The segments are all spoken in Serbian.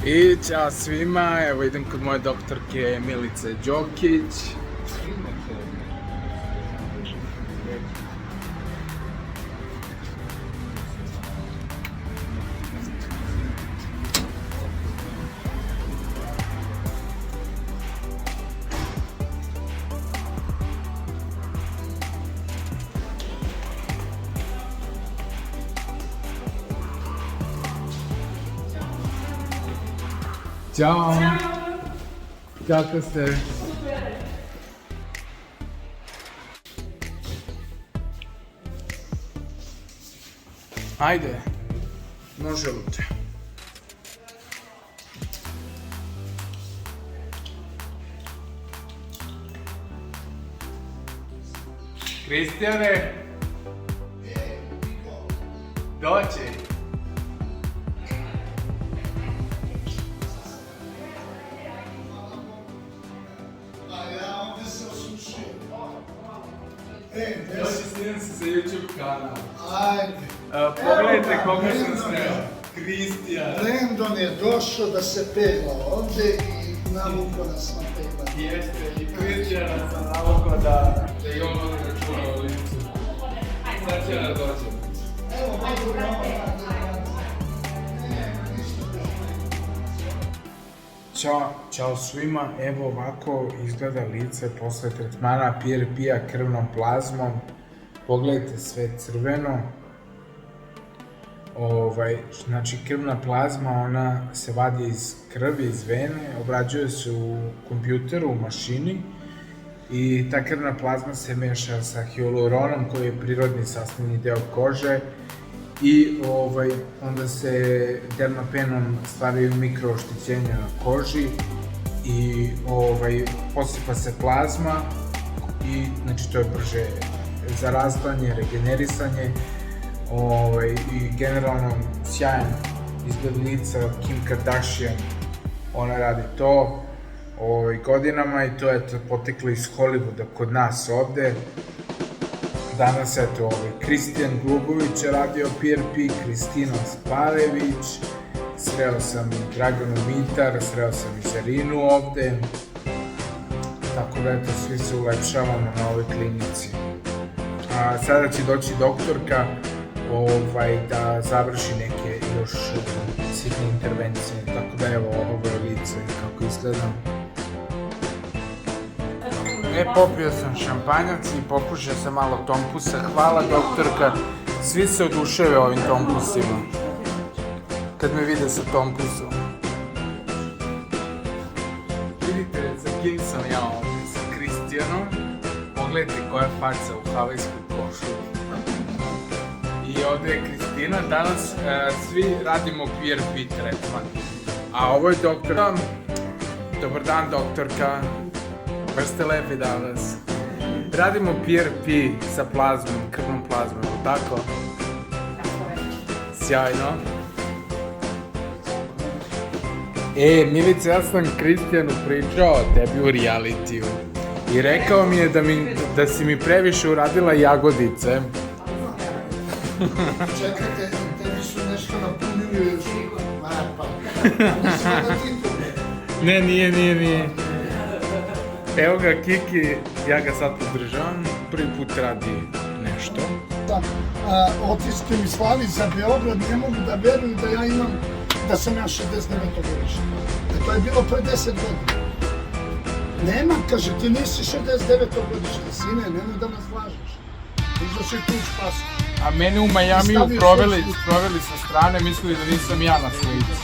I ćao svima, evo idem kod moje doktorke Milice Đokić. Ćao! Kako ste? Ajde, može li te? Kristijane! Dođi! Dođi, snimam se za YouTube kanal. Ajde. Pogledajte koga sam sreo. Kristijan. Brandon je došao da se pegla ovdje i navukao nas na peglanje. Jeste, i Kristijana sam navukao da i on vodi računa o licu. Sad će nas doći. Evo, mogu na ovo. Ćao svima, evo ovako izgleda lice posle tretmana PRP-a krvnom plazmom. Pogledajte, sve crveno. Znači krvna plazma, ona se vadi iz krvi, iz vene, obrađuje se u kompjuteru, u mašini i ta krvna plazma se meša sa hialuronom koji je prirodni sastavni deo kože i onda se dermapenom stvaraju mikrooštećenja na koži i posipa se plazma i znači to je brže zarastanje, regenerisanje i generalno sjajan izgled lica. Kim Kardashian, ona radi to godinama i to je poteklo iz Hollywooda kod nas ovde. Danas, eto, Kristijan Glubović je radio PRP, Kristina Sparević, sreo sam i Draganu Mitar, sreo sam i Zarinu ovde, tako da, eto, svi se ulepšavamo na ovoj klinici. Sada će doći doktorka da završi neke još sitne intervencije, tako da, evo, ovo je lice kako izgleda. Popio sam šampanjac i popušio sam malo tompusa. Hvala doktorka, svi se oduševe ovim tompusima kad me vide sa tompusom. Vidite za kim sam ja ovdje, sa Kristijanom. Pogledajte koja faca u havajskoj košulji. I ovdje je Kristina, danas svi radimo PRP tretman. A ovo je doktor. Dobar dan doktorka. Baš ste lepi danas. Radimo PRP sa plazmom, krvnom plazmom, tako? Sjajno. Milica, ja sam Kristijanu pričao o tebi u realitiju i rekao mi je da si mi previše uradila jagodice. Čekajte, tebi su nešto napunili još pa. Nismo na Tinderu. Ne, nije. Evo ga Kiki, ja ga sad podržavam, prvi put radi nešto. Otiske mi slali za Beograd, ne mogu da veruju da ja imam, da sam ja 69. godišnji. To je bilo pre 10 godina. Nema, kaže, ti nisi 69. godišnji, sine, nemoj da nas lažeš. Možda si tu spasu. A mene u Majamiju proveli sa strane, mislili da nisam ja na slici.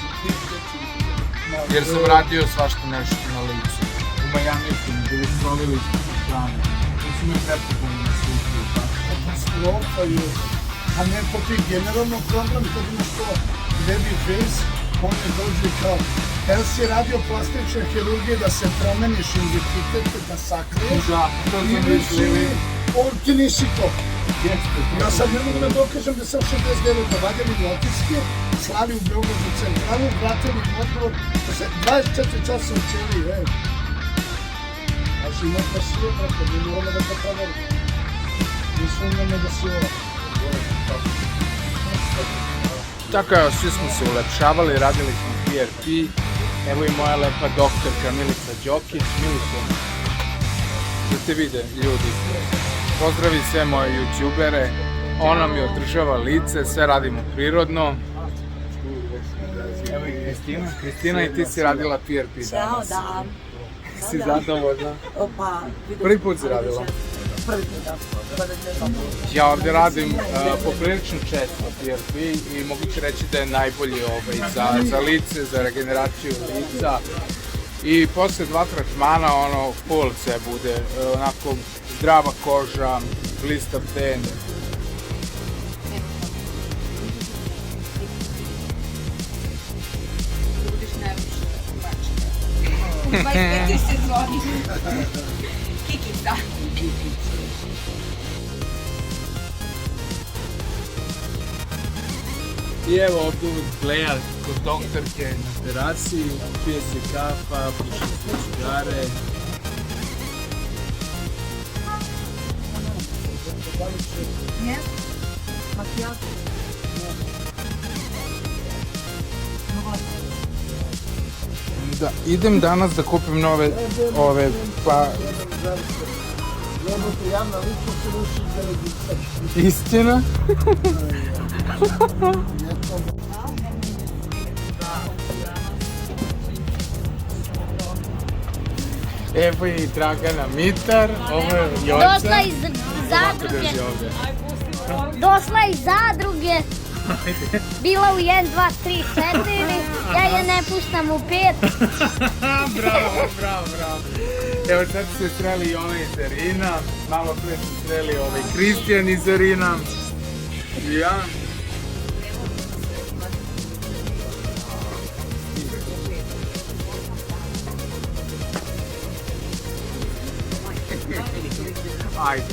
Jer sam radio svašta nešto na licu. U Majamiju su mi bili proveli sa strane. Nisu me prepoznali na slici. Katastrofa je. A ne to ti generalno program kad imaš to baby face, on je dođe kao si radio plastične hirurgije da se promeniš identitet, da sakriješ. Da, to sam mislili. Ti nisi to. Ja sad ne mogu da dokažem da sam 69. vadili mi otiske, slali u Beogradu centralu, vratili im odgovor, 24 časa učeli, A život da si je, brate, mi moramo da to proverimo. Nisu umemo da si ovo. Tako evo, svi smo se ulepšavali, radili smo PRP. Evo i moja lepa doktorka Milica Đokić. Milica, da te vide ljudi. Pozdravi sve moje youtubere. Ona mi održava lice, sve radimo prirodno. Evo i Kristina. Kristina, i ti si radila PRP danas. Ćao, da. Si zadovoljna? Pa, Prvi put si radila? Prvi put, da. Ja ovdje radim poprilično često PRP i mogu ti reći da je najbolji za lice, za regeneraciju lica. I posle 2 tretmana full se bude, onako zdrava koža, blistav ten. Budeš najviše u 25. sezoni. Kikica. I evo ovdje Gleja kod doktorke na terasi, pije se kafa, puši se cigare. Yes? Makijato. Da, idem danas da kupim nove Istina? Evo je i Dragana Mitar, ovo je Joca. Došla iz zadruge. Došla iz zadruge. Bila u 1, 2, 3, 4. Ja je ne puštam u 5. Bravo. Evo sad su se sreli i ona iz Erina, malo prije su sreli Kristijan iz Erina. I ja. Ajde.